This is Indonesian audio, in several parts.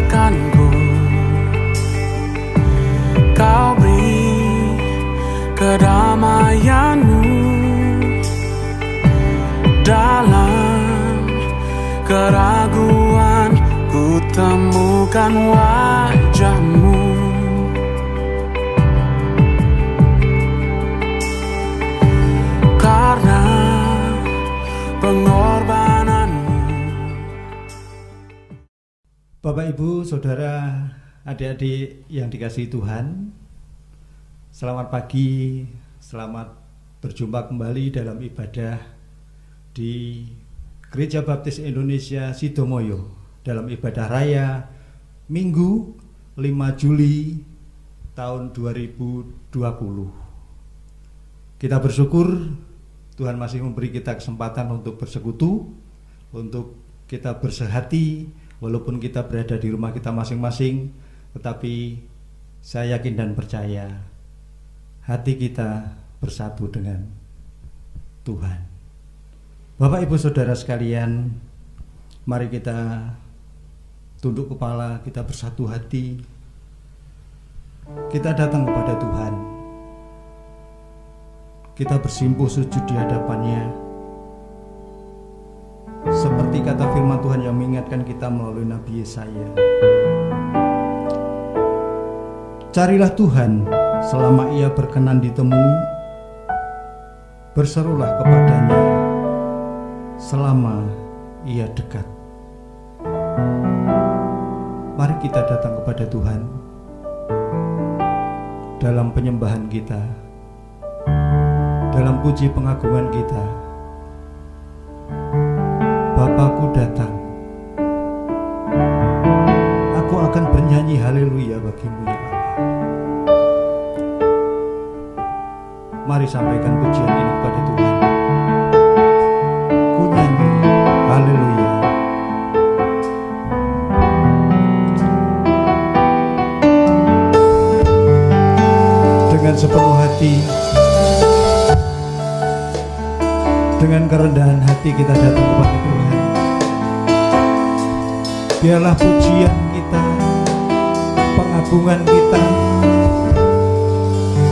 akanku Kau beri kedamaianmu dalam keraguan ku temukan wajahmu karena pengorbananmu. Bapak, Ibu, Saudara, adik-adik yang dikasihi Tuhan, selamat pagi, selamat berjumpa kembali dalam ibadah di Gereja Baptis Indonesia Sidomoyo dalam ibadah raya Minggu 5 Juli tahun 2020. Kita bersyukur Tuhan masih memberi kita kesempatan untuk bersekutu, untuk kita bersehati. Walaupun kita berada di rumah kita masing-masing, tetapi saya yakin dan percaya hati kita bersatu dengan Tuhan. Bapak, Ibu, Saudara sekalian, mari kita tunduk kepala, kita bersatu hati. Kita datang kepada Tuhan. Kita bersimpuh sujud di hadapannya. Seperti kata firman Tuhan yang mengingatkan kita melalui Nabi Yesaya. Carilah Tuhan selama Ia berkenan ditemui, berserulah kepadanya selama Ia dekat. Mari kita datang kepada Tuhan dalam penyembahan kita, dalam puji pengagungan kita. Bapakku datang, aku akan bernyanyi haleluya bagimu ya Allah. Mari sampaikan pujian ini kepada Tuhan. Ku nyanyi haleluya. Dengan sepenuh hati, dengan kerendahan hati kita datang kepada Tuhan. Biarlah pujian kita, pengagungan kita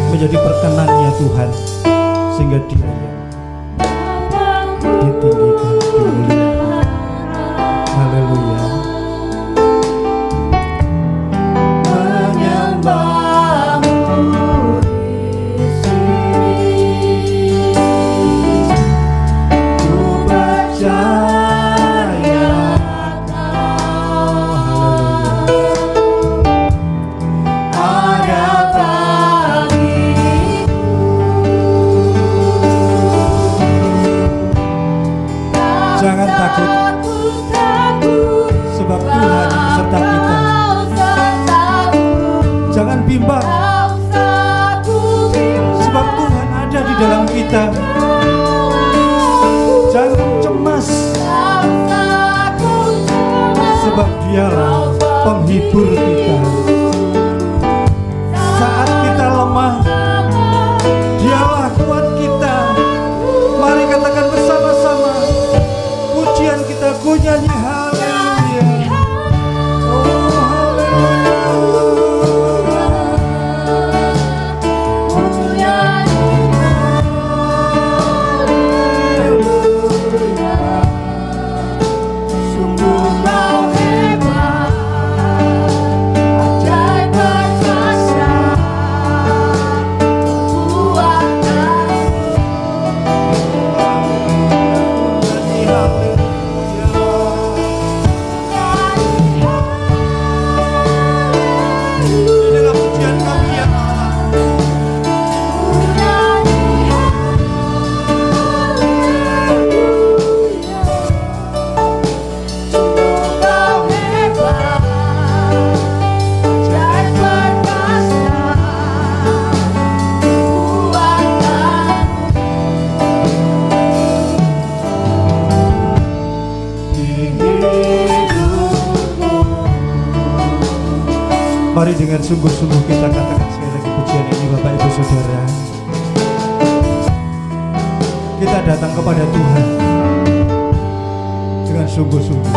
menjadi perkenannya Tuhan, sehingga Dia yang ditinggikan, dimuliakan. Haleluya. Jangan takut, sebab Tuhan serta kita. Jangan bimbang, sebab Tuhan ada di dalam kita. Jangan cemas, sebab Dialah penghibur kita. Saat kita lemah, Dialah kuat kita. Mari katakan bersama-sama pujian kita, ku nyanyi haleluya. Oh haleluya. Ku nyanyi haleluya. Sungguh Kau hebat, ajaib perkasa, Mari dengan sungguh-sungguh kita katakan sekali lagi pujian ini, Bapak, Ibu, Saudara. Kita datang kepada Tuhan dengan sungguh-sungguh.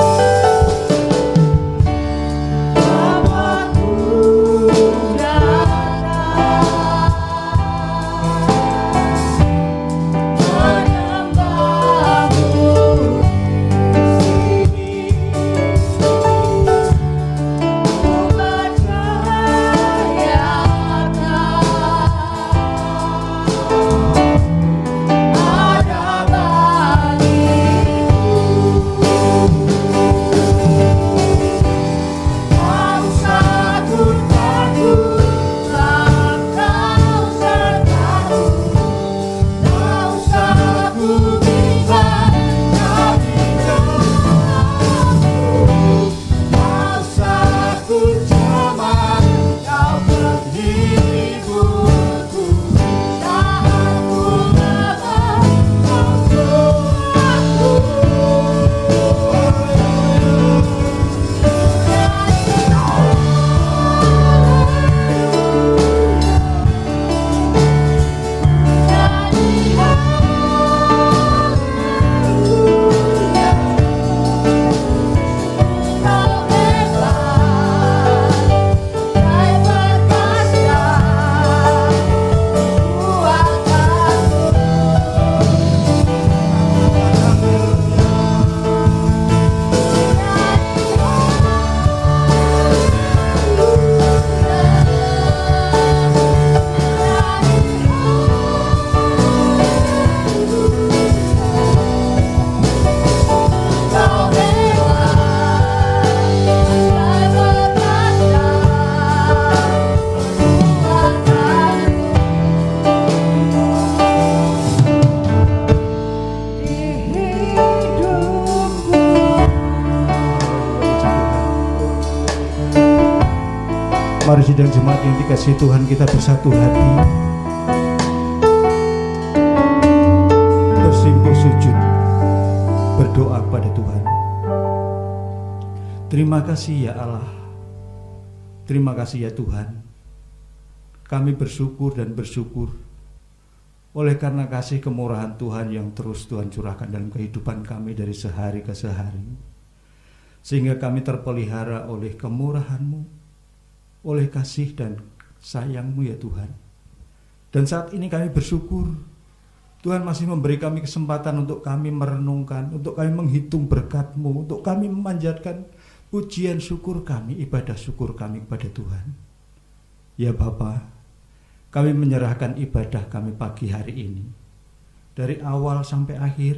Mari sidang jemaat yang dikasihi Tuhan, kita bersatu hati, bersimpuh sujud, berdoa kepada Tuhan. Terima kasih ya Allah, terima kasih ya Tuhan. Kami bersyukur dan bersyukur oleh karena kasih kemurahan Tuhan yang terus Tuhan curahkan dalam kehidupan kami dari sehari ke sehari, sehingga kami terpelihara oleh kemurahan-Mu, oleh kasih dan sayang-Mu ya Tuhan. Dan saat ini kami bersyukur Tuhan masih memberi kami kesempatan untuk kami merenungkan, untuk kami menghitung berkat-Mu, untuk kami memanjatkan pujian syukur kami, ibadah syukur kami kepada Tuhan. Ya Bapa, kami menyerahkan ibadah kami pagi hari ini, dari awal sampai akhir.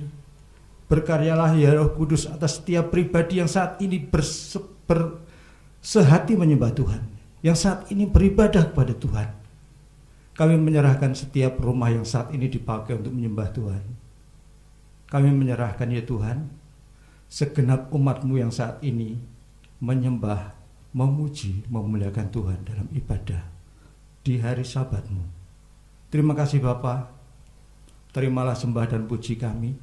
Berkaryalah ya Roh Kudus atas setiap pribadi yang saat ini sehati menyembah Tuhan, yang saat ini beribadah kepada Tuhan. Kami menyerahkan setiap rumah yang saat ini dipakai untuk menyembah Tuhan. Kami menyerahkan ya Tuhan segenap umat-Mu yang saat ini menyembah, memuji, memuliakan Tuhan dalam ibadah di hari Sabat-Mu. Terima kasih Bapa. Terimalah sembah dan puji kami,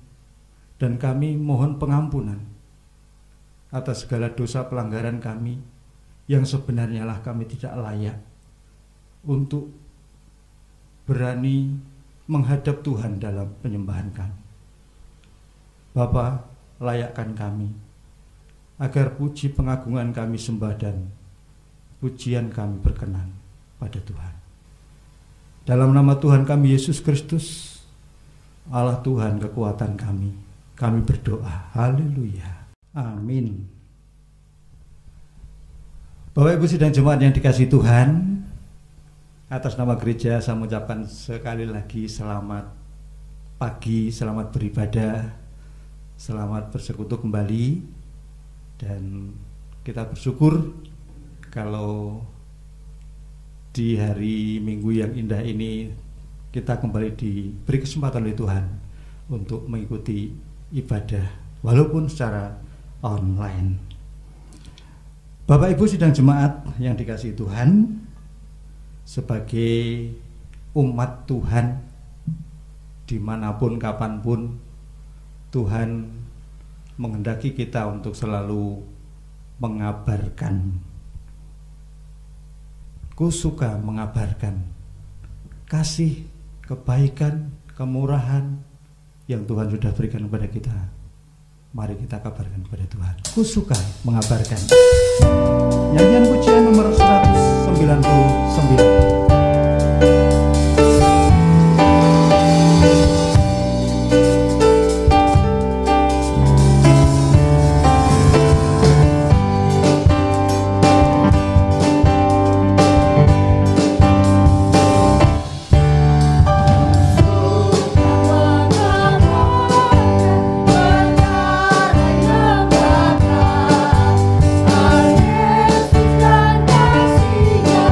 dan kami mohon pengampunan atas segala dosa pelanggaran kami yang sebenarnya lah kami tidak layak untuk berani menghadap Tuhan dalam penyembahan kami. Bapa, layakkan kami agar puji pengagungan kami sembah dan pujian kami berkenan pada Tuhan. Dalam nama Tuhan kami Yesus Kristus, Allah Tuhan kekuatan kami berdoa. Haleluya. Amin. Bapak Ibu sidang jemaat yang dikasihi Tuhan, atas nama gereja saya mengucapkan sekali lagi selamat pagi, selamat beribadah, selamat bersekutu kembali. Dan kita bersyukur kalau di hari Minggu yang indah ini kita kembali diberi kesempatan oleh Tuhan untuk mengikuti ibadah walaupun secara online. Bapak Ibu sidang jemaat yang dikasihi Tuhan, sebagai umat Tuhan dimanapun kapanpun Tuhan menghendaki kita untuk selalu mengabarkan. Ku suka mengabarkan kasih, kebaikan, kemurahan yang Tuhan sudah berikan kepada kita. Mari kita kabarkan kepada Tuhan. Ku suka mengabarkan. Nyanyian pujian nomor 199. Yesus dan kasih-Nya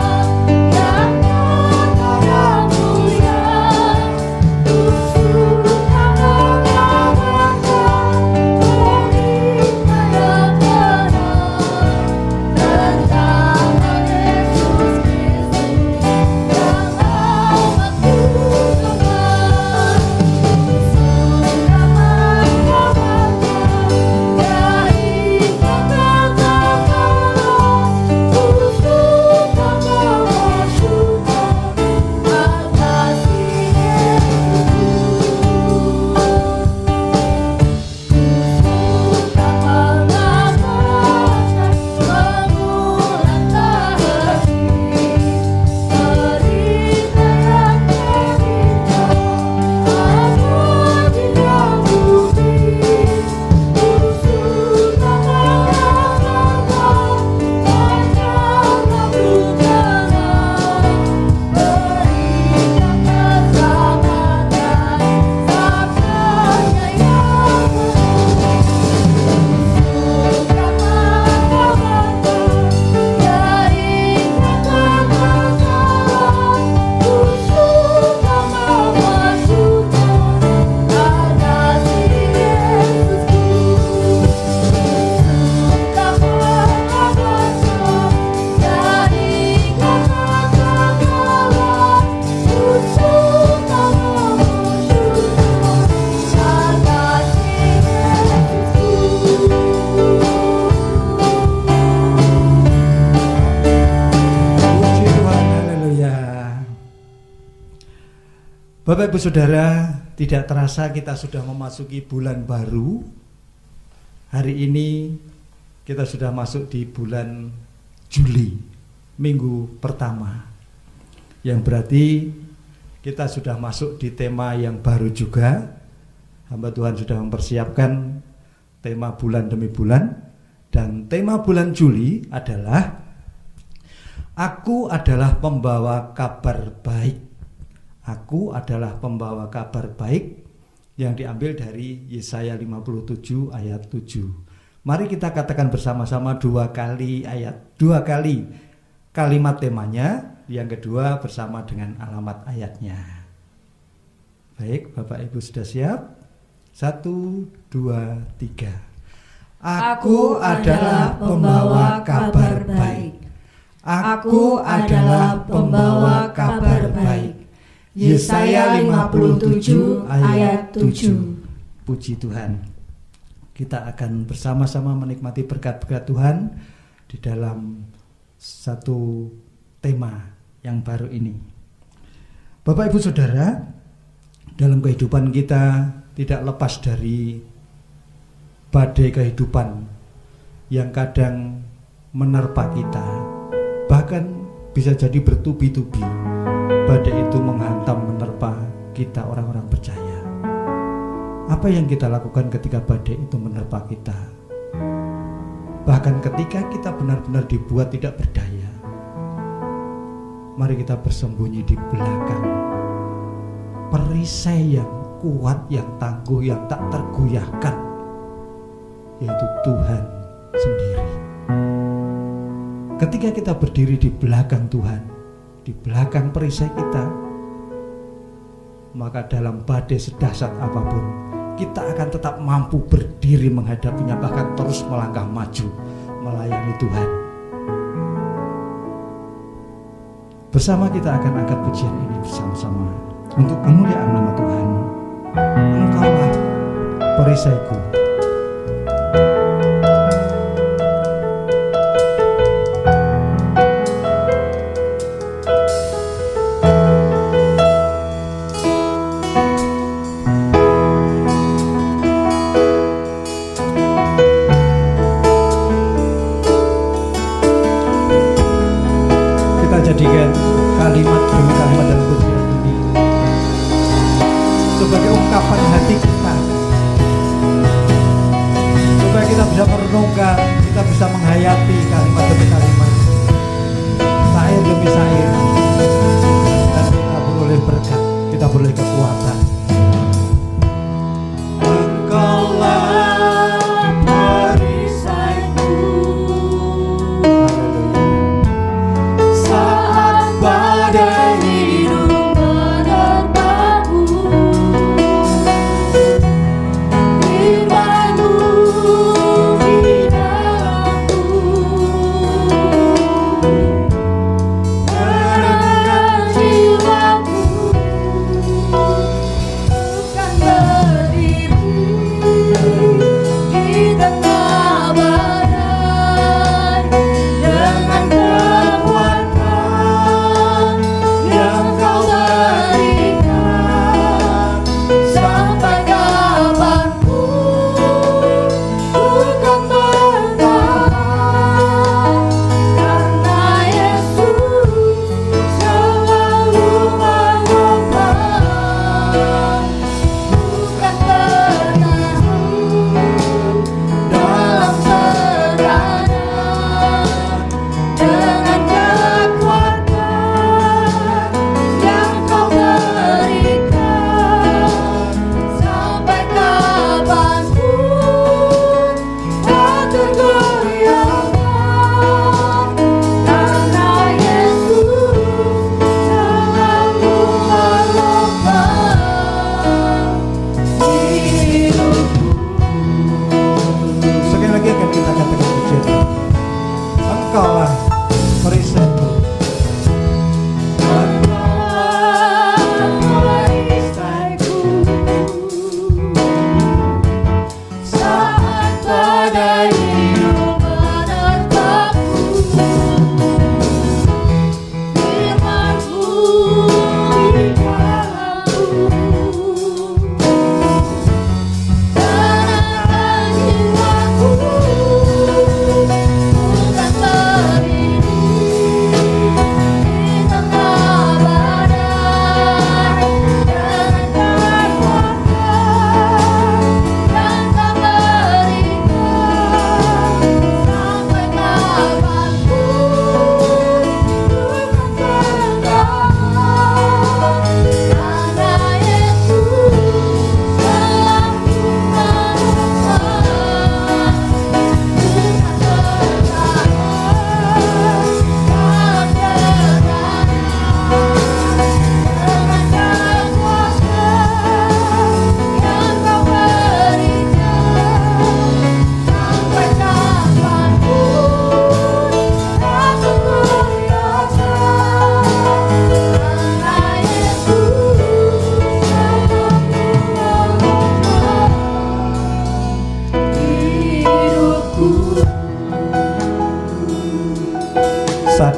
Bapak Ibu Saudara, tidak terasa kita sudah memasuki bulan baru. Hari ini kita sudah masuk di bulan Juli, minggu pertama. Yang berarti kita sudah masuk di tema yang baru juga. Hamba Tuhan sudah mempersiapkan tema bulan demi bulan. Dan tema bulan Juli adalah Aku adalah pembawa kabar baik. Aku adalah pembawa kabar baik, yang diambil dari Yesaya 57 ayat 7. Mari kita katakan bersama-sama dua kali kalimat temanya, yang kedua bersama dengan alamat ayatnya. Baik, Bapak Ibu sudah siap? 1, 2, 3. Aku adalah pembawa kabar baik. Aku adalah pembawa kabar baik. Yesaya 57 ayat 7. Puji Tuhan. Kita akan bersama-sama menikmati berkat-berkat Tuhan di dalam satu tema yang baru ini. Bapak Ibu Saudara, dalam kehidupan kita tidak lepas dari badai kehidupan yang kadang menerpa kita. Bahkan bisa jadi bertubi-tubi badai itu menghantam menerpa kita orang-orang percaya. Apa yang kita lakukan ketika badai itu menerpa kita? Bahkan ketika kita benar-benar dibuat tidak berdaya, mari kita bersembunyi di belakang perisai yang kuat, yang tangguh, yang tak tergoyahkan, yaitu Tuhan sendiri. Ketika kita berdiri di belakang Tuhan, di belakang perisai kita, maka dalam badai sedahsyat apapun, kita akan tetap mampu berdiri menghadapinya, bahkan terus melangkah maju melayani Tuhan. Bersama kita akan angkat pujian ini bersama-sama untuk kemuliaan nama Tuhan. Engkaulah perisaiku. Jadikan kalimat demi kalimat dalam pujian ini sebagai ungkapan hati kita, supaya kita bisa merenungkan, kita bisa menghayati kalimat demi kalimat, syair demi syair, dan kita beroleh berkat, kita beroleh kekuatan. Firman-Mu di dalamku.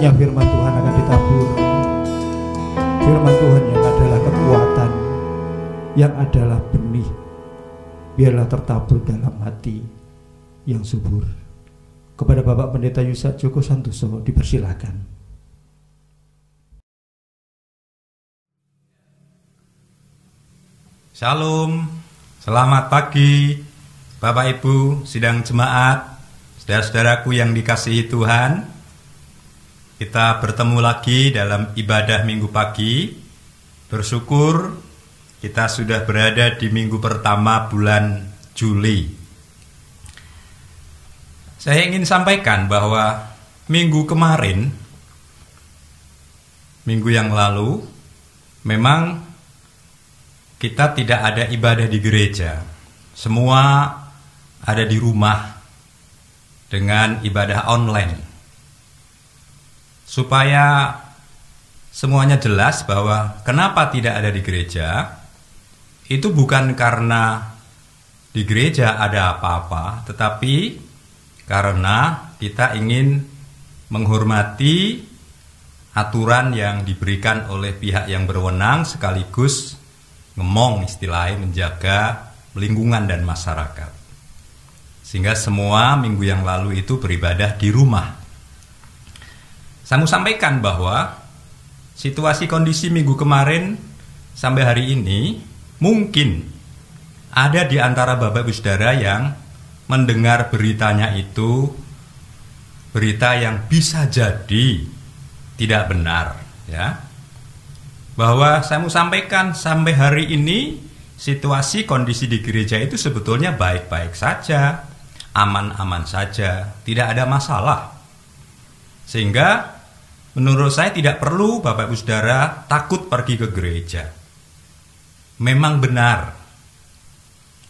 saatnya firman Tuhan akan ditabur. Firman Tuhan yang adalah kekuatan, yang adalah benih, biarlah tertabur dalam hati yang subur. Kepada Bapak Pendeta Yusak Joko Santoso dipersilakan. Shalom, selamat pagi Bapak Ibu sidang jemaat, saudara-saudaraku yang dikasihi Tuhan. Kita bertemu lagi dalam ibadah minggu pagi. Bersyukur kita sudah berada di minggu pertama bulan Juli. Saya ingin sampaikan bahwa minggu kemarin, minggu yang lalu, memang kita tidak ada ibadah di gereja. Semua ada di rumah dengan ibadah online. Supaya semuanya jelas bahwa kenapa tidak ada di gereja, itu bukan karena di gereja ada apa-apa, tetapi karena kita ingin menghormati aturan yang diberikan oleh pihak yang berwenang, sekaligus ngemong istilahnya, menjaga lingkungan dan masyarakat. Sehingga semua minggu yang lalu itu beribadah di rumah. Saya mau sampaikan bahwa situasi kondisi minggu kemarin sampai hari ini mungkin ada di antara Bapak Ibu Saudara yang mendengar beritanya itu berita yang bisa jadi tidak benar, ya. Bahwa saya mau sampaikan sampai hari ini situasi kondisi di gereja itu sebetulnya baik-baik saja, aman-aman saja, tidak ada masalah. Sehingga menurut saya tidak perlu Bapak Ibu Saudara takut pergi ke gereja. Memang benar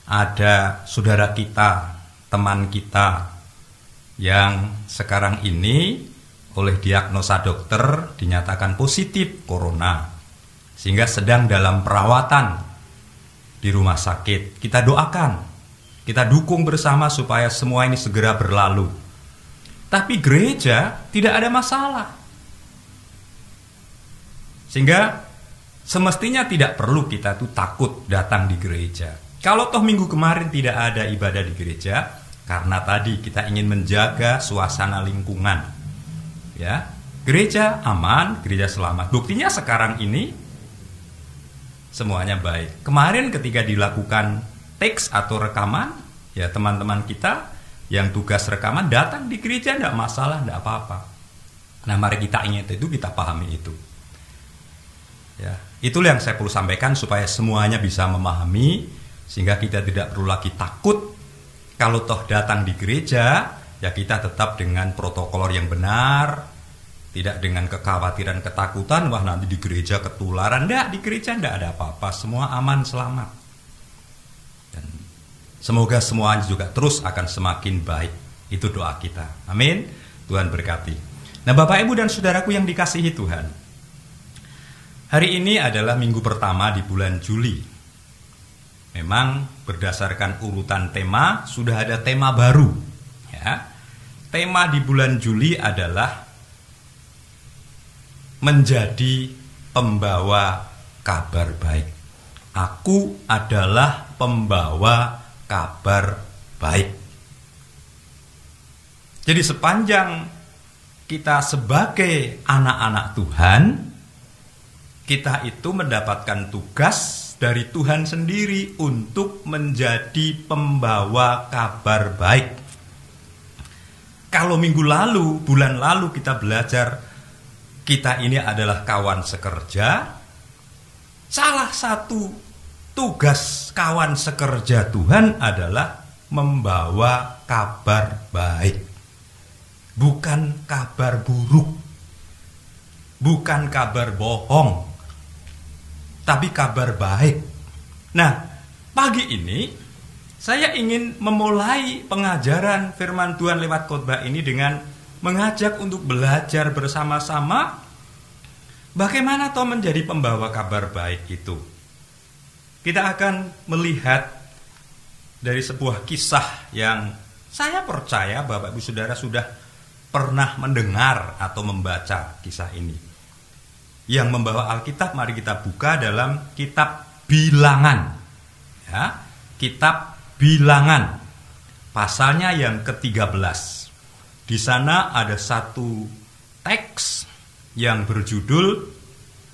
ada saudara kita, teman kita yang sekarang ini oleh diagnosa dokter dinyatakan positif corona, sehingga sedang dalam perawatan di rumah sakit. Kita doakan, kita dukung bersama supaya semua ini segera berlalu. Tapi gereja tidak ada masalah. Sehingga semestinya tidak perlu kita tuh takut datang di gereja. Kalau toh minggu kemarin tidak ada ibadah di gereja, karena tadi kita ingin menjaga suasana lingkungan, ya, gereja aman, gereja selamat. Buktinya sekarang ini semuanya baik. Kemarin ketika dilakukan teks atau rekaman, ya teman-teman kita yang tugas rekaman datang di gereja, tidak masalah, tidak apa-apa. Nah, mari kita ingat itu, kita pahami itu. Ya, itulah yang saya perlu sampaikan supaya semuanya bisa memahami, sehingga kita tidak perlu lagi takut. Kalau toh datang di gereja, ya kita tetap dengan protokol yang benar, tidak dengan kekhawatiran, ketakutan, wah nanti di gereja ketularan. Tidak, di gereja tidak ada apa-apa, semua aman, selamat. Dan semoga semuanya juga terus akan semakin baik. Itu doa kita. Amin. Tuhan berkati. Nah, Bapak Ibu dan Saudaraku yang dikasihi Tuhan, hari ini adalah minggu pertama di bulan Juli. Memang berdasarkan urutan tema, sudah ada tema baru, ya. Tema di bulan Juli adalah menjadi pembawa kabar baik. Aku adalah pembawa kabar baik. Jadi sepanjang kita sebagai anak-anak Tuhan, kita itu mendapatkan tugas dari Tuhan sendiri untuk menjadi pembawa kabar baik. Kalau minggu lalu, bulan lalu kita belajar kita ini adalah kawan sekerja, salah satu tugas kawan sekerja Tuhan adalah membawa kabar baik. Bukan kabar buruk, bukan kabar bohong, tapi kabar baik. Nah, pagi ini saya ingin memulai pengajaran firman Tuhan lewat khotbah ini dengan mengajak untuk belajar bersama-sama bagaimana toh menjadi pembawa kabar baik itu. Kita akan melihat dari sebuah kisah yang saya percaya Bapak Ibu Saudara sudah pernah mendengar atau membaca kisah ini. Yang membawa Alkitab, mari kita buka dalam kitab Bilangan. Ya, kitab Bilangan. Pasalnya yang ke-13. Di sana ada satu teks yang berjudul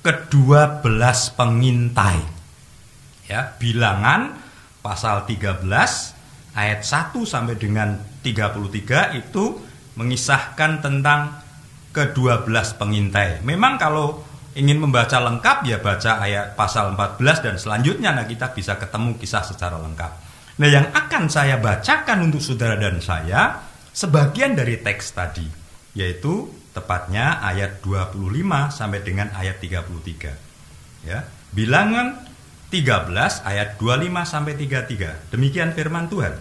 ke-12 pengintai. Ya, Bilangan pasal 13 ayat 1 sampai dengan 33 itu mengisahkan tentang ke-12 pengintai. Memang kalau ingin membaca lengkap ya baca ayat pasal 14 dan selanjutnya, nah kita bisa ketemu kisah secara lengkap. Nah, yang akan saya bacakan untuk saudara dan saya sebagian dari teks tadi, yaitu tepatnya ayat 25 sampai dengan ayat 33. Ya, Bilangan 13 ayat 25 sampai 33. Demikian firman Tuhan.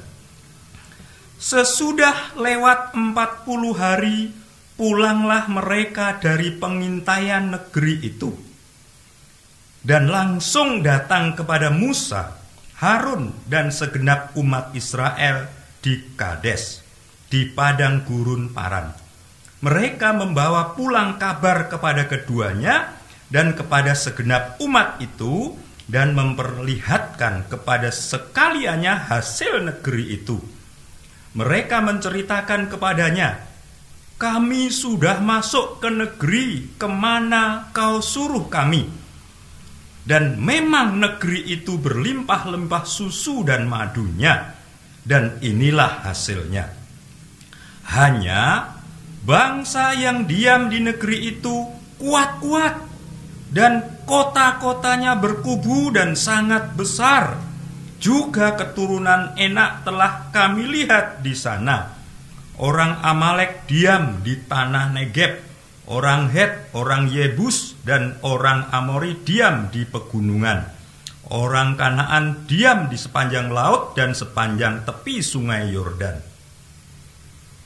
Sesudah lewat 40 hari, pulanglah mereka dari pengintaian negeri itu, dan langsung datang kepada Musa, Harun, dan segenap umat Israel di Kades, di padang gurun Paran. Mereka membawa pulang kabar kepada keduanya dan kepada segenap umat itu, dan memperlihatkan kepada sekaliannya hasil negeri itu. Mereka menceritakan kepadanya, kami sudah masuk ke negeri kemana kau suruh kami. Dan memang negeri itu berlimpah-limpah susu dan madunya. Dan inilah hasilnya. Hanya bangsa yang diam di negeri itu kuat-kuat, dan kota-kotanya berkubu dan sangat besar. Juga keturunan Enak telah kami lihat di sana. Orang Amalek diam di tanah Negeb, orang Het, orang Yebus, dan orang Amori diam di pegunungan. Orang Kanaan diam di sepanjang laut dan sepanjang tepi sungai Yordan.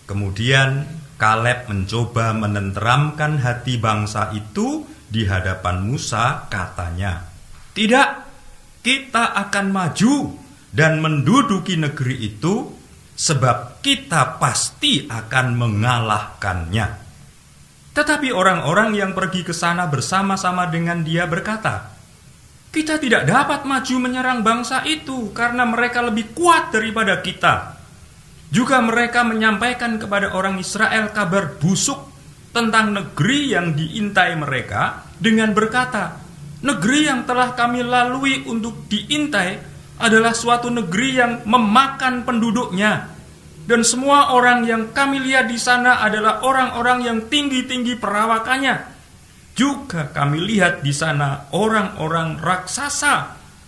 Kemudian Kaleb mencoba menenteramkan hati bangsa itu di hadapan Musa, katanya, tidak, kita akan maju dan menduduki negeri itu, sebab kita pasti akan mengalahkannya. Tetapi orang-orang yang pergi ke sana bersama-sama dengan dia berkata, kita tidak dapat maju menyerang bangsa itu karena mereka lebih kuat daripada kita. Juga mereka menyampaikan kepada orang Israel kabar busuk tentang negeri yang diintai mereka dengan berkata, negeri yang telah kami lalui untuk diintai adalah suatu negeri yang memakan penduduknya, dan semua orang yang kami lihat di sana adalah orang-orang yang tinggi-tinggi perawakannya. Juga kami lihat di sana orang-orang raksasa,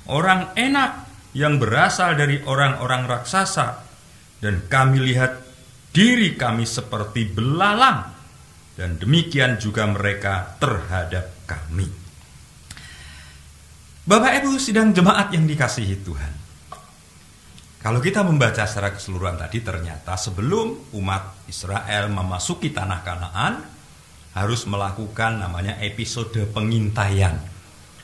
orang Enak yang berasal dari orang-orang raksasa, dan kami lihat diri kami seperti belalang, dan demikian juga mereka terhadap kami. Bapak Ibu sidang jemaat yang dikasihi Tuhan, kalau kita membaca secara keseluruhan tadi, ternyata sebelum umat Israel memasuki tanah Kanaan harus melakukan namanya episode pengintaian.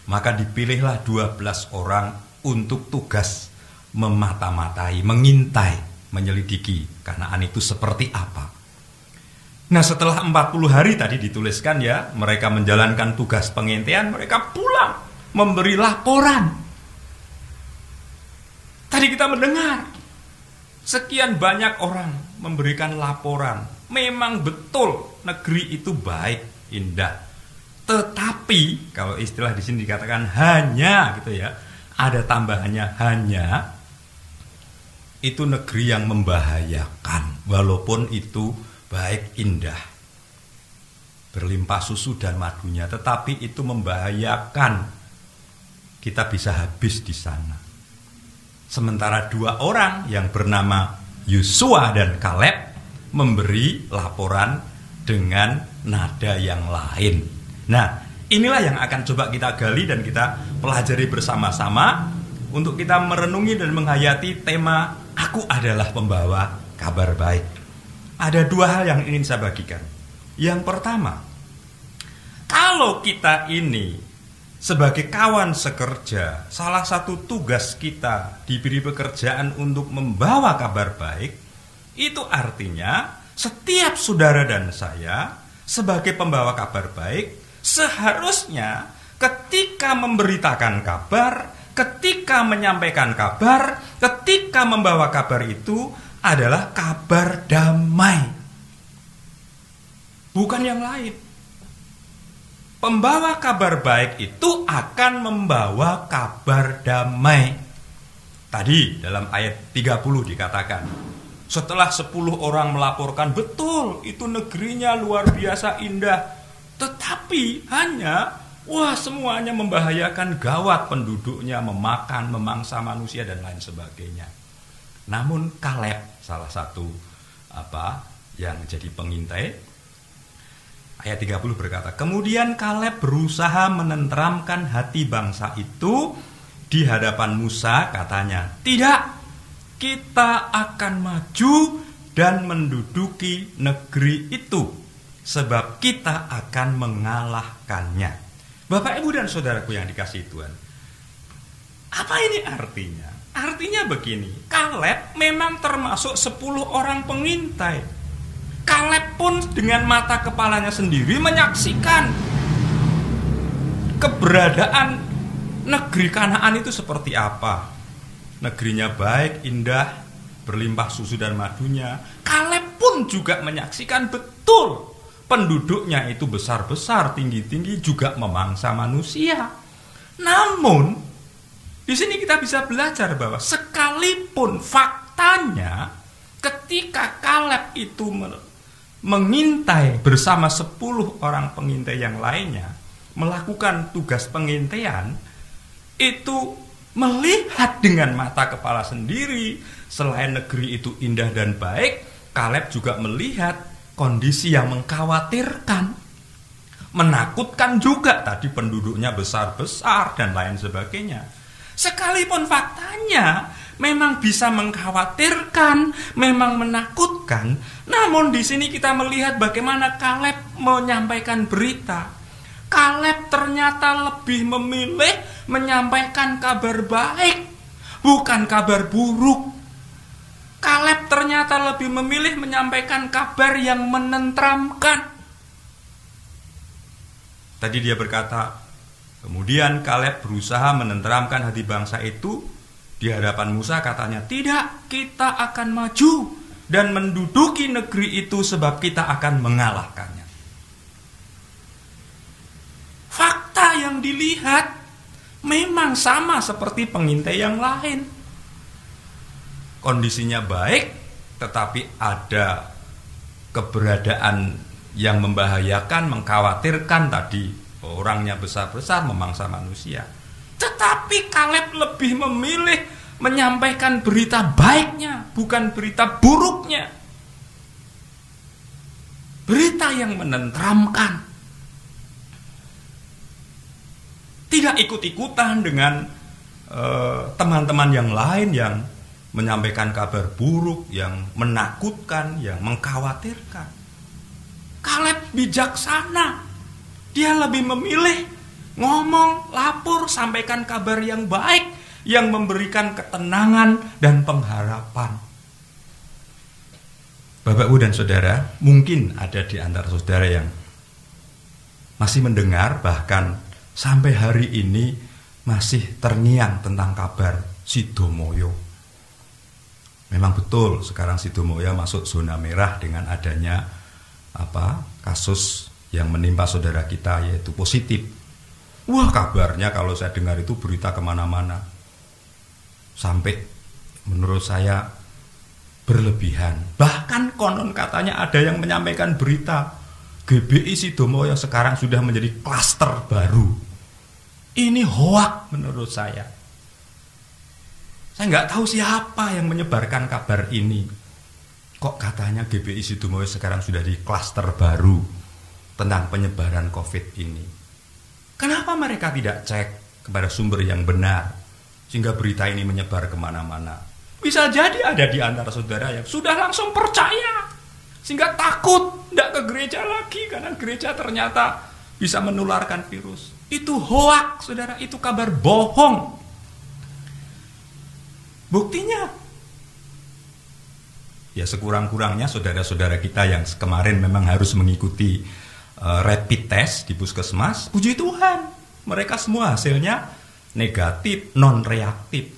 Maka dipilihlah 12 orang untuk tugas memata-matai, mengintai, menyelidiki Kanaan itu seperti apa. Nah, setelah 40 hari tadi dituliskan ya, mereka menjalankan tugas pengintaian, mereka pulang memberi laporan. Tadi kita mendengar sekian banyak orang memberikan laporan. Memang betul negeri itu baik, indah. Tetapi kalau istilah di sini dikatakan hanya gitu ya, ada tambahannya, hanya itu negeri yang membahayakan. Walaupun itu baik, indah, berlimpah susu dan madunya, tetapi itu membahayakan. Kita bisa habis di sana. Sementara 2 orang yang bernama Yosua dan Kaleb memberi laporan dengan nada yang lain. Nah, inilah yang akan coba kita gali dan kita pelajari bersama-sama untuk kita merenungi dan menghayati tema Aku adalah pembawa kabar baik. Ada 2 hal yang ingin saya bagikan. Yang pertama, kalau kita ini sebagai kawan sekerja, salah satu tugas kita diberi pekerjaan untuk membawa kabar baik, itu artinya setiap saudara dan saya sebagai pembawa kabar baik seharusnya ketika memberitakan kabar, ketika menyampaikan kabar, ketika membawa kabar itu adalah kabar damai. Bukan yang lain. Pembawa kabar baik itu akan membawa kabar damai. Tadi dalam ayat 30 dikatakan, setelah 10 orang melaporkan, betul itu negerinya luar biasa indah, tetapi hanya semuanya membahayakan, gawat penduduknya, memakan, memangsa manusia dan lain sebagainya. Namun Kaleb, salah satu yang jadi pengintai, ayat 30 berkata, kemudian Kaleb berusaha menenteramkan hati bangsa itu di hadapan Musa, katanya, tidak, kita akan maju dan menduduki negeri itu, sebab kita akan mengalahkannya. Bapak, Ibu, dan saudaraku yang dikasihi Tuhan, apa ini artinya? Artinya begini, Kaleb memang termasuk 10 orang pengintai. Kaleb pun dengan mata kepalanya sendiri menyaksikan keberadaan negeri Kanaan itu seperti apa. Negerinya baik, indah, berlimpah susu dan madunya. Kaleb pun juga menyaksikan betul penduduknya itu besar-besar, tinggi-tinggi, juga memangsa manusia. Namun di sini kita bisa belajar bahwa sekalipun faktanya ketika Kaleb itu mengintai bersama 10 orang pengintai yang lainnya, melakukan tugas pengintaian, itu melihat dengan mata kepala sendiri, selain negeri itu indah dan baik, Kaleb juga melihat kondisi yang mengkhawatirkan, menakutkan juga, tadi penduduknya besar-besar dan lain sebagainya. Sekalipun faktanya memang bisa mengkhawatirkan, memang menakutkan, namun di sini kita melihat bagaimana Kaleb menyampaikan berita. Kaleb ternyata lebih memilih menyampaikan kabar baik, bukan kabar buruk. Kaleb ternyata lebih memilih menyampaikan kabar yang menenteramkan. Tadi dia berkata, kemudian Kaleb berusaha menenteramkan hati bangsa itu di hadapan Musa, katanya, tidak, kita akan maju dan menduduki negeri itu sebab kita akan mengalahkannya. Fakta yang dilihat memang sama seperti pengintai yang lain. Kondisinya baik, tetapi ada keberadaan yang membahayakan, mengkhawatirkan, tadi orangnya besar-besar, memangsa manusia. Tetapi Kaleb lebih memilih menyampaikan berita baiknya, bukan berita buruknya. Berita yang menenteramkan. Tidak ikut-ikutan dengan teman-teman yang lain yang menyampaikan kabar buruk, yang menakutkan, yang mengkhawatirkan. Kaleb bijaksana. Dia lebih memilih ngomong, lapor, sampaikan kabar yang baik, yang memberikan ketenangan dan pengharapan. Bapak, Ibu, dan saudara, mungkin ada di antara saudara yang masih mendengar, bahkan sampai hari ini masih terngiang tentang kabar Sidomoyo. Memang betul sekarang Sidomoyo masuk zona merah dengan adanya kasus yang menimpa saudara kita, yaitu positif. Wah, kabarnya kalau saya dengar itu berita kemana-mana, sampai menurut saya berlebihan. Bahkan konon katanya ada yang menyampaikan berita GBI Sidomoyo sekarang sudah menjadi klaster baru. Ini hoak menurut saya. Saya nggak tahu siapa yang menyebarkan kabar ini. Kok katanya GBI Sidomoyo sekarang sudah di klaster baru tentang penyebaran COVID ini. Kenapa mereka tidak cek kepada sumber yang benar sehingga berita ini menyebar kemana-mana? Bisa jadi ada di antara saudara yang sudah langsung percaya sehingga takut tidak ke gereja lagi karena gereja ternyata bisa menularkan virus. Itu hoak, saudara, itu kabar bohong. Buktinya Ya sekurang-kurangnya saudara-saudara kita yang kemarin memang harus mengikuti rapid test di puskesmas, puji Tuhan, mereka semua hasilnya negatif, non-reaktif.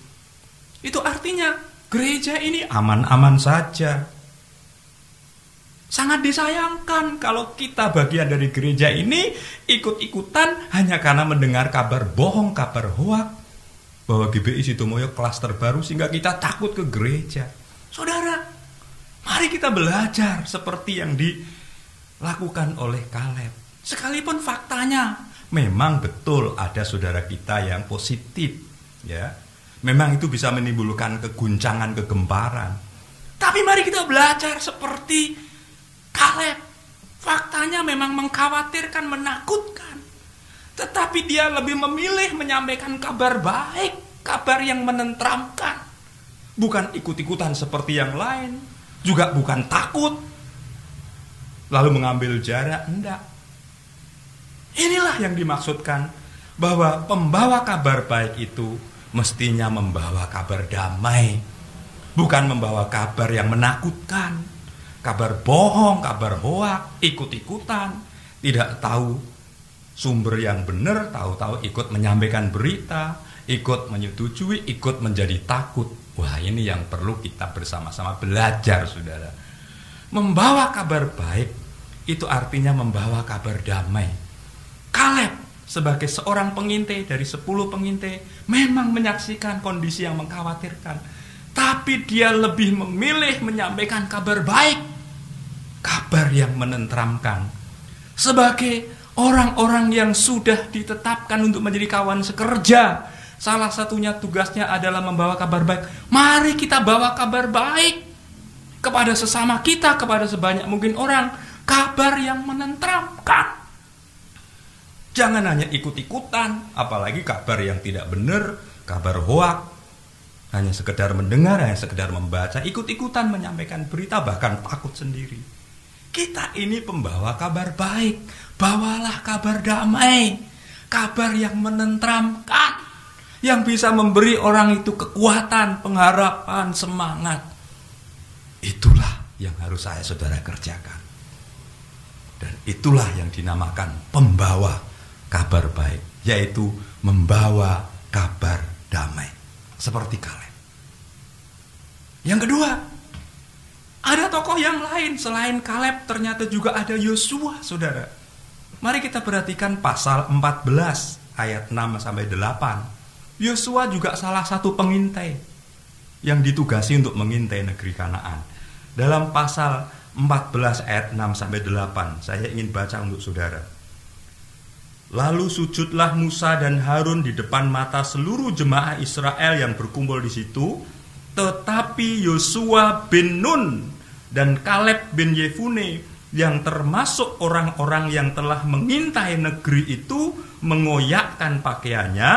Itu artinya gereja ini aman-aman saja. Sangat disayangkan kalau kita bagian dari gereja ini ikut-ikutan hanya karena mendengar kabar bohong, kabar hoak bahwa GBI Sidomoyo klaster baru sehingga kita takut ke gereja. Saudara, mari kita belajar seperti yang dilakukan oleh Kaleb. Sekalipun faktanya memang betul ada saudara kita yang positif, ya. Memang itu bisa menimbulkan keguncangan, kegemparan. Tapi mari kita belajar seperti Kaleb. Faktanya memang mengkhawatirkan, menakutkan. Tetapi dia lebih memilih menyampaikan kabar baik, kabar yang menenteramkan. Bukan ikut-ikutan seperti yang lain, juga bukan takut, lalu mengambil jarak, enggak. Inilah yang dimaksudkan bahwa pembawa kabar baik itu mestinya membawa kabar damai, bukan membawa kabar yang menakutkan, kabar bohong, kabar hoak, ikut-ikutan, tidak tahu sumber yang benar, tahu-tahu ikut menyampaikan berita, ikut menyetujui, ikut menjadi takut. Wah, ini yang perlu kita bersama-sama belajar, saudara. Membawa kabar baik itu artinya membawa kabar damai. Kaleb sebagai seorang pengintai dari 10 pengintai memang menyaksikan kondisi yang mengkhawatirkan, tapi dia lebih memilih menyampaikan kabar baik, kabar yang menenteramkan. Sebagai orang-orang yang sudah ditetapkan untuk menjadi kawan sekerja, salah satunya tugasnya adalah membawa kabar baik. Mari kita bawa kabar baik kepada sesama kita, kepada sebanyak mungkin orang, kabar yang menenteramkan. Jangan hanya ikut-ikutan, apalagi kabar yang tidak benar, kabar hoak, hanya sekedar mendengar, hanya sekedar membaca, ikut-ikutan menyampaikan berita, bahkan takut sendiri. Kita ini pembawa kabar baik, bawalah kabar damai, kabar yang menenteramkan, yang bisa memberi orang itu kekuatan, pengharapan, semangat. Itulah yang harus saya saudara kerjakan. Dan itulah yang dinamakan pembawa kabar baik, yaitu membawa kabar damai, seperti Kaleb. Yang kedua, ada tokoh yang lain selain Kaleb, ternyata juga ada Yosua, saudara. Mari kita perhatikan pasal 14 ayat 6-8. Yosua juga salah satu pengintai yang ditugasi untuk mengintai negeri Kanaan. Dalam pasal 14 ayat 6-8, saya ingin baca untuk saudara. Lalu sujudlah Musa dan Harun di depan mata seluruh jemaah Israel yang berkumpul di situ. Tetapi Yosua bin Nun dan Kaleb bin Yefune yang termasuk orang-orang yang telah mengintai negeri itu mengoyakkan pakaiannya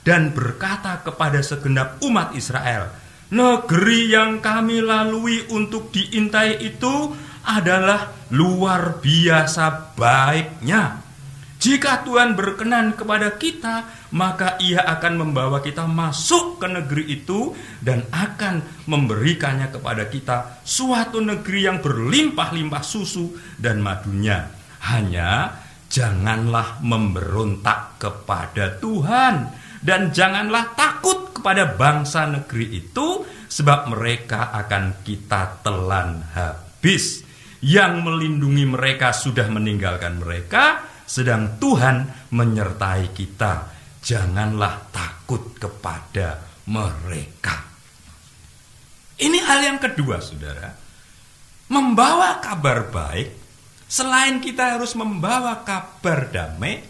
dan berkata kepada segenap umat Israel, negeri yang kami lalui untuk diintai itu adalah luar biasa baiknya. Jika Tuhan berkenan kepada kita, maka Ia akan membawa kita masuk ke negeri itu dan akan memberikannya kepada kita suatu negeri yang berlimpah-limpah susu dan madunya. Hanya janganlah memberontak kepada Tuhan dan janganlah takut kepada bangsa negeri itu, sebab mereka akan kita telan habis. Yang melindungi mereka sudah meninggalkan mereka, sedang Tuhan menyertai kita. Janganlah takut kepada mereka. Ini hal yang kedua, saudara. Membawa kabar baik, selain kita harus membawa kabar damai,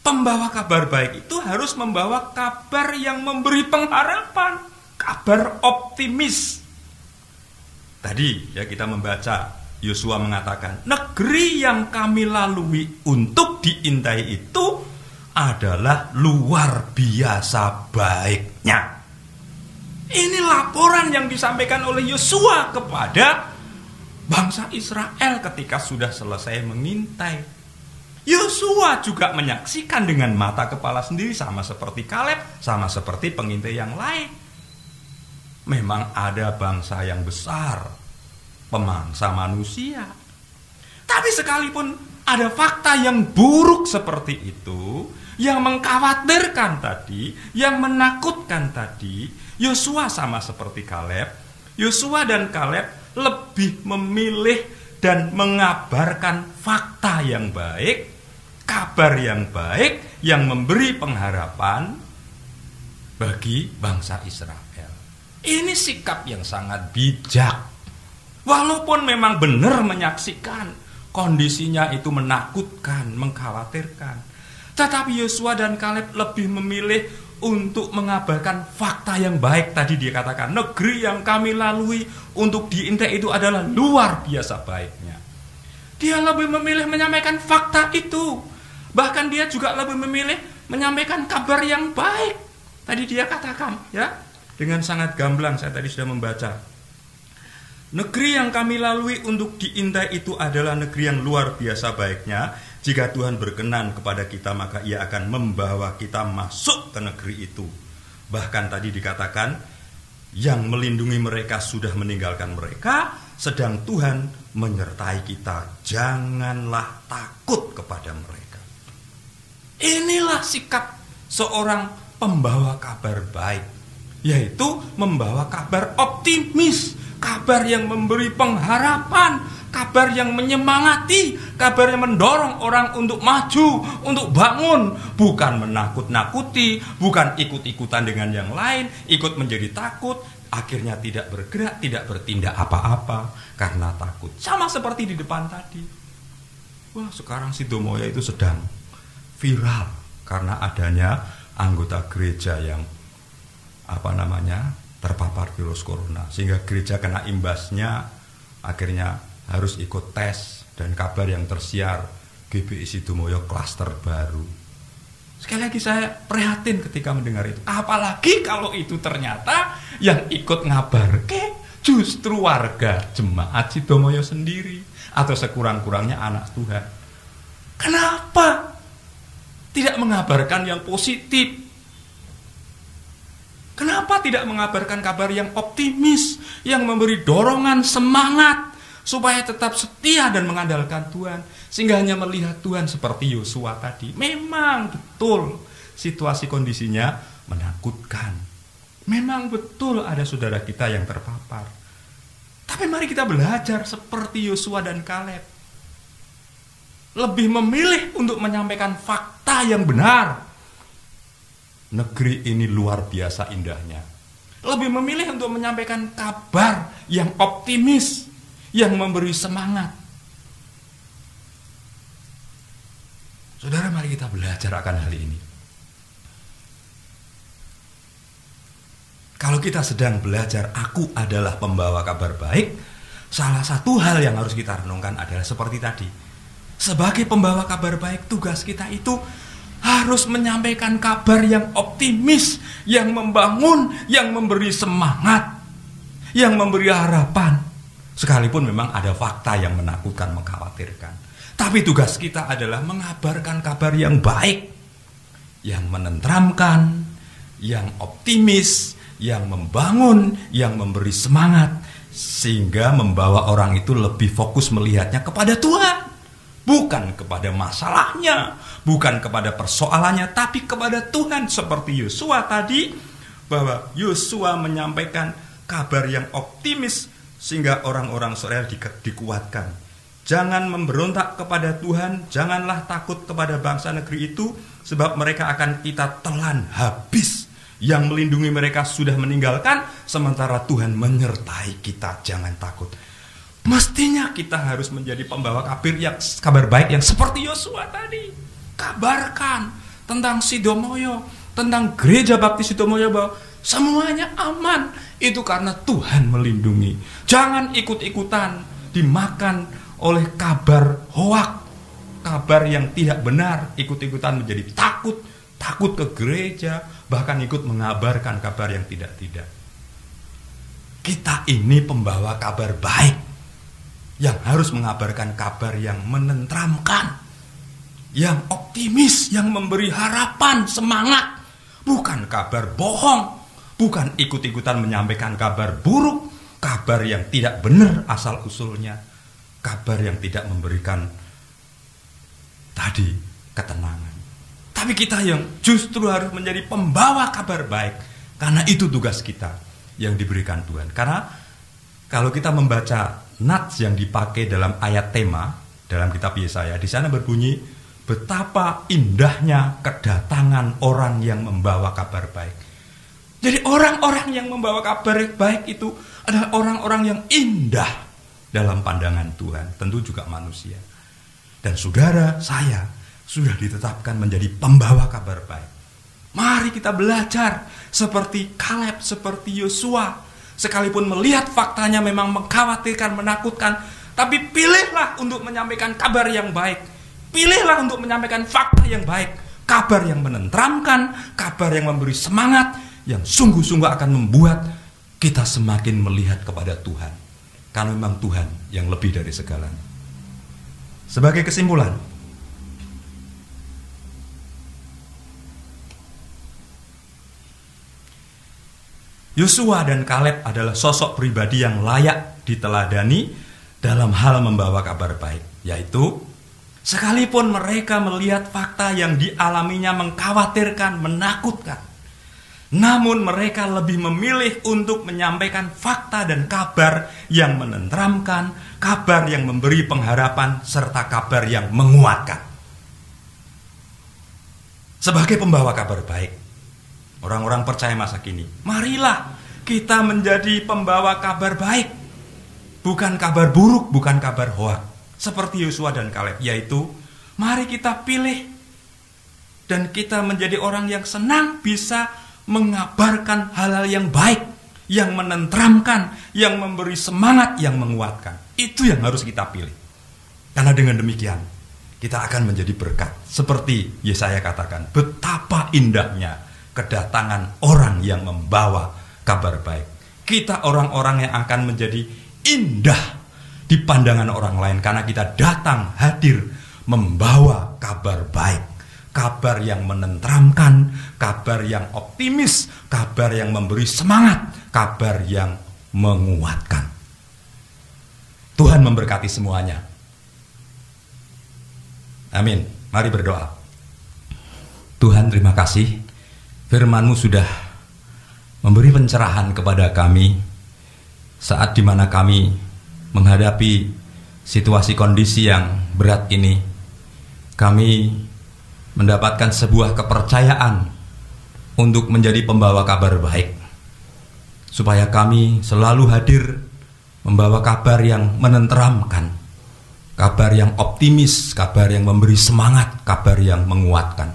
pembawa kabar baik itu harus membawa kabar yang memberi pengharapan, kabar optimis. Tadi ya kita membaca Yosua mengatakan, negeri yang kami lalui untuk diintai itu adalah luar biasa baiknya. Ini laporan yang disampaikan oleh Yosua kepada bangsa Israel ketika sudah selesai mengintai. Yosua juga menyaksikan dengan mata kepala sendiri, sama seperti Kaleb, sama seperti pengintai yang lain. Memang ada bangsa yang besar pemangsa manusia. Tapi sekalipun ada fakta yang buruk seperti itu, yang mengkhawatirkan tadi, yang menakutkan tadi, Yosua sama seperti Kaleb. Yosua dan Kaleb lebih memilih dan mengabarkan fakta yang baik, kabar yang baik, yang memberi pengharapan bagi bangsa Israel. Ini sikap yang sangat bijak. Walaupun memang benar menyaksikan kondisinya itu menakutkan, mengkhawatirkan, tetapi Yosua dan Kaleb lebih memilih untuk mengabarkan fakta yang baik. Tadi dia katakan, negeri yang kami lalui untuk diintai itu adalah luar biasa baiknya. Dia lebih memilih menyampaikan fakta itu. Bahkan dia juga lebih memilih menyampaikan kabar yang baik. Tadi dia katakan, ya, dengan sangat gamblang, saya tadi sudah membaca. Negeri yang kami lalui untuk diintai itu adalah negeri yang luar biasa baiknya. Jika Tuhan berkenan kepada kita, maka Ia akan membawa kita masuk ke negeri itu. Bahkan tadi dikatakan, yang melindungi mereka sudah meninggalkan mereka, sedang Tuhan menyertai kita. Janganlah takut kepada mereka. Inilah sikap seorang pembawa kabar baik, yaitu membawa kabar optimis, kabar yang memberi pengharapan, kabar yang menyemangati, kabar yang mendorong orang untuk maju, untuk bangun, bukan menakut-nakuti, bukan ikut-ikutan dengan yang lain, ikut menjadi takut, akhirnya tidak bergerak, tidak bertindak apa-apa karena takut. Sama seperti di depan tadi. Wah, sekarang Sidomoyo itu sedang viral karena adanya anggota gereja yang terpapar virus corona, sehingga gereja kena imbasnya, akhirnya harus ikut tes, dan kabar yang tersiar, GBI Sidomoyo klaster baru. Sekali lagi saya prihatin ketika mendengar itu. Apalagi kalau itu ternyata yang ikut ngabarke justru warga jemaat Sidomoyo sendiri, atau sekurang-kurangnya anak Tuhan. Kenapa tidak mengabarkan yang positif? Kenapa tidak mengabarkan kabar yang optimis, yang memberi dorongan semangat supaya tetap setia dan mengandalkan Tuhan, sehingga hanya melihat Tuhan seperti Yosua tadi? Memang betul situasi kondisinya menakutkan. Memang betul ada saudara kita yang terpapar. Tapi mari kita belajar seperti Yosua dan Kaleb, lebih memilih untuk menyampaikan fakta yang benar. Negeri ini luar biasa indahnya. Lebih memilih untuk menyampaikan kabar yang optimis, yang memberi semangat. Saudara, mari kita belajar akan hal ini. Kalau kita sedang belajar, aku adalah pembawa kabar baik, salah satu hal yang harus kita renungkan adalah seperti tadi. Sebagai pembawa kabar baik, tugas kita itu harus menyampaikan kabar yang optimis, yang membangun, yang memberi semangat, yang memberi harapan. Sekalipun memang ada fakta yang menakutkan, mengkhawatirkan. Tapi tugas kita adalah mengabarkan kabar yang baik, yang menenteramkan, yang optimis, yang membangun, yang memberi semangat, sehingga membawa orang itu lebih fokus melihatnya kepada Tuhan. Bukan kepada masalahnya, bukan kepada persoalannya, tapi kepada Tuhan. Seperti Yosua tadi, bahwa Yosua menyampaikan kabar yang optimis sehingga orang-orang Israel dikuatkan. Jangan memberontak kepada Tuhan, janganlah takut kepada bangsa negeri itu, sebab mereka akan kita telan habis. Yang melindungi mereka sudah meninggalkan, sementara Tuhan menyertai kita. Jangan takut. Mestinya kita harus menjadi pembawa kabar baik yang seperti Yosua tadi. Kabarkan tentang Sidomoyo, tentang gereja baptis Sidomoyo, bahwa semuanya aman. Itu karena Tuhan melindungi. Jangan ikut-ikutan dimakan oleh kabar hoak, kabar yang tidak benar. Ikut-ikutan menjadi takut ke gereja, bahkan ikut mengabarkan kabar yang tidak-tidak. Kita ini pembawa kabar baik, yang harus mengabarkan kabar yang menenteramkan, yang optimis, yang memberi harapan, semangat. Bukan kabar bohong, bukan ikut-ikutan menyampaikan kabar buruk, kabar yang tidak benar asal-usulnya, kabar yang tidak memberikan tadi ketenangan. Tapi kita yang justru harus menjadi pembawa kabar baik, karena itu tugas kita yang diberikan Tuhan. Karena kalau kita membaca nats yang dipakai dalam ayat tema dalam kitab Yesaya, di sana berbunyi, betapa indahnya kedatangan orang yang membawa kabar baik. Jadi orang-orang yang membawa kabar baik itu adalah orang-orang yang indah dalam pandangan Tuhan, tentu juga manusia. Dan saudara, saya sudah ditetapkan menjadi pembawa kabar baik. Mari kita belajar seperti Kaleb, seperti Yosua. Sekalipun melihat faktanya memang mengkhawatirkan, menakutkan, tapi pilihlah untuk menyampaikan kabar yang baik. Pilihlah untuk menyampaikan fakta yang baik, kabar yang menenteramkan, kabar yang memberi semangat, yang sungguh-sungguh akan membuat kita semakin melihat kepada Tuhan. Karena memang Tuhan yang lebih dari segalanya. Sebagai kesimpulan, Yosua dan Kaleb adalah sosok pribadi yang layak diteladani dalam hal membawa kabar baik, yaitu sekalipun mereka melihat fakta yang dialaminya mengkhawatirkan, menakutkan, namun mereka lebih memilih untuk menyampaikan fakta dan kabar yang menenteramkan, kabar yang memberi pengharapan, serta kabar yang menguatkan. Sebagai pembawa kabar baik, orang-orang percaya masa kini, marilah kita menjadi pembawa kabar baik, bukan kabar buruk, bukan kabar hoak, seperti Yosua dan Kaleb, yaitu mari kita pilih dan kita menjadi orang yang senang bisa mengabarkan hal-hal yang baik, yang menenteramkan, yang memberi semangat, yang menguatkan. Itu yang harus kita pilih. Karena dengan demikian kita akan menjadi berkat. Seperti Yesaya katakan, betapa indahnya kedatangan orang yang membawa kabar baik. Kita orang-orang yang akan menjadi indah di pandangan orang lain karena kita datang hadir membawa kabar baik, kabar yang menenteramkan, kabar yang optimis, kabar yang memberi semangat, kabar yang menguatkan. Tuhan memberkati semuanya. Amin. Mari berdoa. Tuhan, terima kasih. Firman-Mu sudah memberi pencerahan kepada kami saat dimana kami menghadapi situasi kondisi yang berat ini. Kami mendapatkan sebuah kepercayaan untuk menjadi pembawa kabar baik, supaya kami selalu hadir membawa kabar yang menenteramkan, kabar yang optimis, kabar yang memberi semangat, kabar yang menguatkan.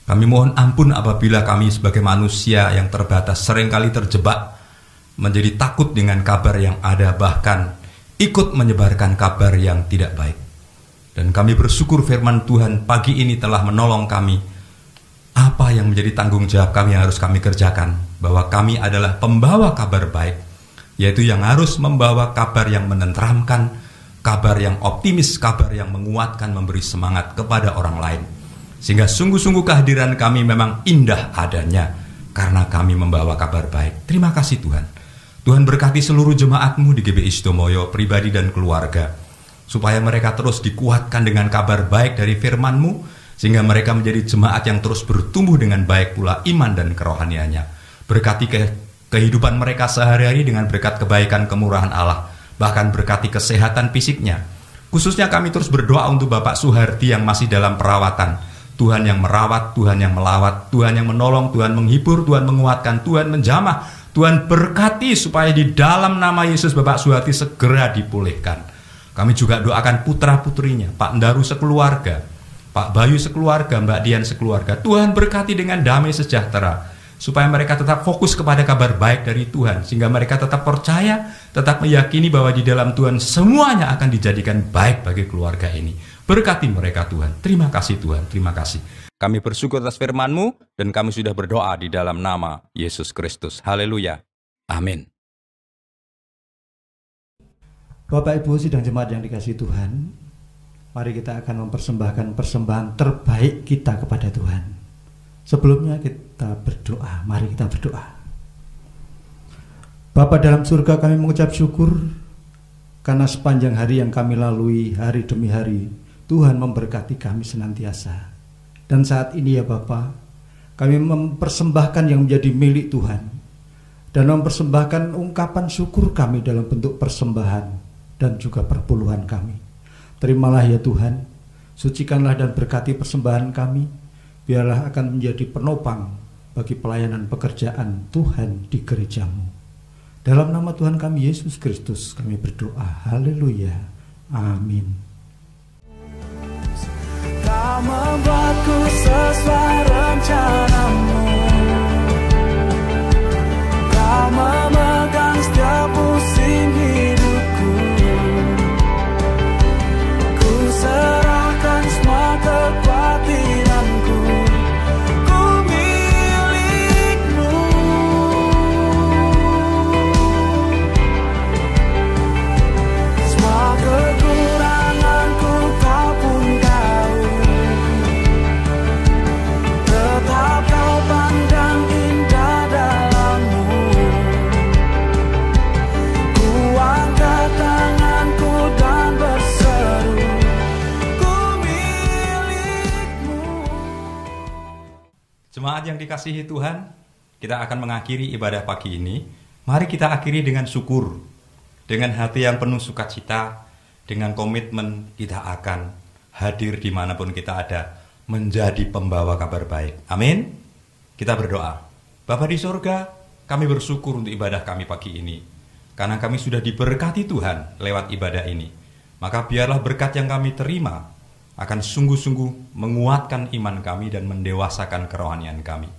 Kami mohon ampun apabila kami sebagai manusia yang terbatas seringkali terjebak menjadi takut dengan kabar yang ada, bahkan ikut menyebarkan kabar yang tidak baik. Dan kami bersyukur firman Tuhan pagi ini telah menolong kami. Apa yang menjadi tanggung jawab kami yang harus kami kerjakan, bahwa kami adalah pembawa kabar baik, yaitu yang harus membawa kabar yang menenteramkan, kabar yang optimis, kabar yang menguatkan, memberi semangat kepada orang lain. Sehingga sungguh-sungguh kehadiran kami memang indah adanya karena kami membawa kabar baik. Terima kasih Tuhan. Tuhan berkati seluruh jemaat-Mu di GBI Sidomoyo, pribadi dan keluarga, supaya mereka terus dikuatkan dengan kabar baik dari firman-Mu, sehingga mereka menjadi jemaat yang terus bertumbuh dengan baik pula iman dan kerohaniannya. Berkati kehidupan mereka sehari-hari dengan berkat kebaikan kemurahan Allah, bahkan berkati kesehatan fisiknya. Khususnya kami terus berdoa untuk Bapak Suhardi yang masih dalam perawatan. Tuhan yang merawat, Tuhan yang melawat, Tuhan yang menolong, Tuhan menghibur, Tuhan menguatkan, Tuhan menjamah, Tuhan berkati supaya di dalam nama Yesus Bapak Suhardi segera dipulihkan. Kami juga doakan putra-putrinya, Pak Ndaru sekeluarga, Pak Bayu sekeluarga, Mbak Dian sekeluarga. Tuhan berkati dengan damai sejahtera, supaya mereka tetap fokus kepada kabar baik dari Tuhan, sehingga mereka tetap percaya, tetap meyakini bahwa di dalam Tuhan semuanya akan dijadikan baik bagi keluarga ini. Berkati mereka Tuhan. Terima kasih Tuhan, terima kasih. Kami bersyukur atas firman-Mu dan kami sudah berdoa di dalam nama Yesus Kristus. Haleluya. Amin. Bapak Ibu sidang jemaat yang dikasihi Tuhan, mari kita akan mempersembahkan persembahan terbaik kita kepada Tuhan. Sebelumnya kita berdoa, mari kita berdoa. Bapa dalam surga, kami mengucap syukur karena sepanjang hari yang kami lalui, hari demi hari, Tuhan memberkati kami senantiasa. Dan saat ini ya Bapa, kami mempersembahkan yang menjadi milik Tuhan dan mempersembahkan ungkapan syukur kami dalam bentuk persembahan dan juga perpuluhan kami. Terimalah ya Tuhan, sucikanlah dan berkati persembahan kami, biarlah akan menjadi penopang bagi pelayanan pekerjaan Tuhan di gerejamu. Dalam nama Tuhan kami Yesus Kristus kami berdoa. Haleluya. Amin. Kau membuatku sesuai rencanamu. Kau memegang setiap musim hidupku. Ku serahkan semua kekhawatiranku. Ku milikmu. Semua kekuranganku kau pun tahu. Tetap kau pandang indah dalammu. Ku angkat tanganku dan berseru, ku milikmu. Jemaat yang dikasihi Tuhan, kita akan mengakhiri ibadah pagi ini. Mari kita akhiri dengan syukur, dengan hati yang penuh sukacita, dengan komitmen kita akan hadir dimanapun kita ada, menjadi pembawa kabar baik. Amin. Kita berdoa. Bapa di surga, kami bersyukur untuk ibadah kami pagi ini, karena kami sudah diberkati Tuhan lewat ibadah ini. Maka biarlah berkat yang kami terima akan sungguh-sungguh menguatkan iman kami dan mendewasakan kerohanian kami.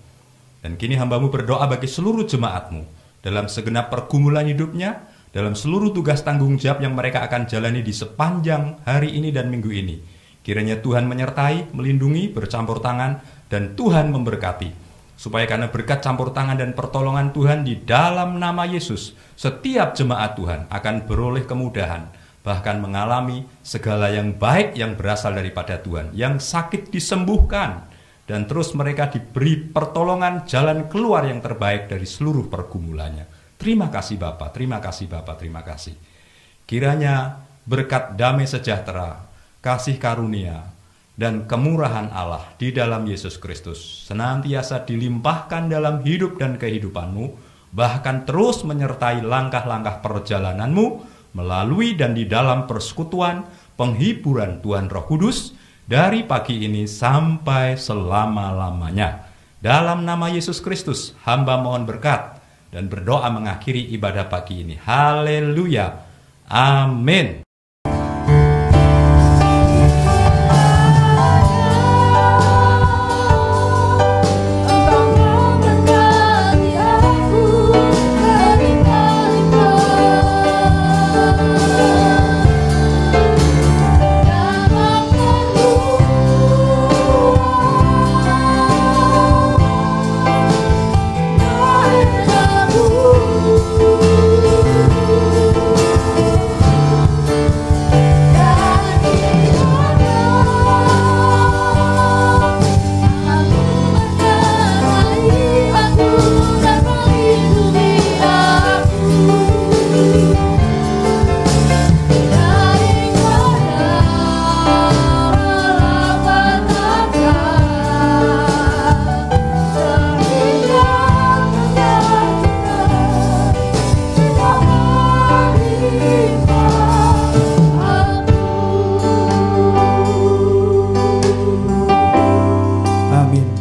Dan kini hamba-Mu berdoa bagi seluruh jemaat-Mu dalam segenap pergumulan hidupnya, dalam seluruh tugas tanggung jawab yang mereka akan jalani di sepanjang hari ini dan minggu ini. Kiranya Tuhan menyertai, melindungi, bercampur tangan, dan Tuhan memberkati. Supaya karena berkat campur tangan dan pertolongan Tuhan di dalam nama Yesus, setiap jemaat Tuhan akan beroleh kemudahan, bahkan mengalami segala yang baik yang berasal daripada Tuhan. Yang sakit disembuhkan, dan terus mereka diberi pertolongan jalan keluar yang terbaik dari seluruh pergumulannya. Terima kasih Bapa, terima kasih Bapa, terima kasih. Kiranya berkat damai sejahtera, kasih karunia, dan kemurahan Allah di dalam Yesus Kristus senantiasa dilimpahkan dalam hidup dan kehidupanmu, bahkan terus menyertai langkah-langkah perjalananmu melalui dan di dalam persekutuan penghiburan Tuhan Roh Kudus dari pagi ini sampai selama-lamanya. Dalam nama Yesus Kristus, hamba mohon berkat dan berdoa mengakhiri ibadah pagi ini. Haleluya. Amin.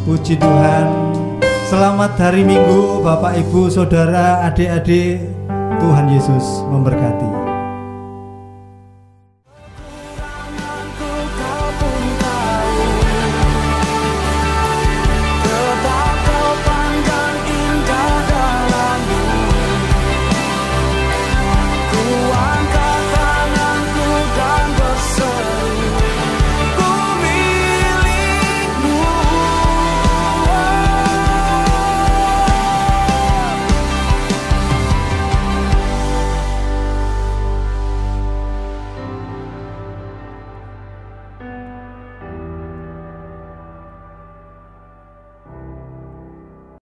Puji Tuhan. Selamat hari Minggu Bapak Ibu Saudara adik-adik. Tuhan Yesus memberkati.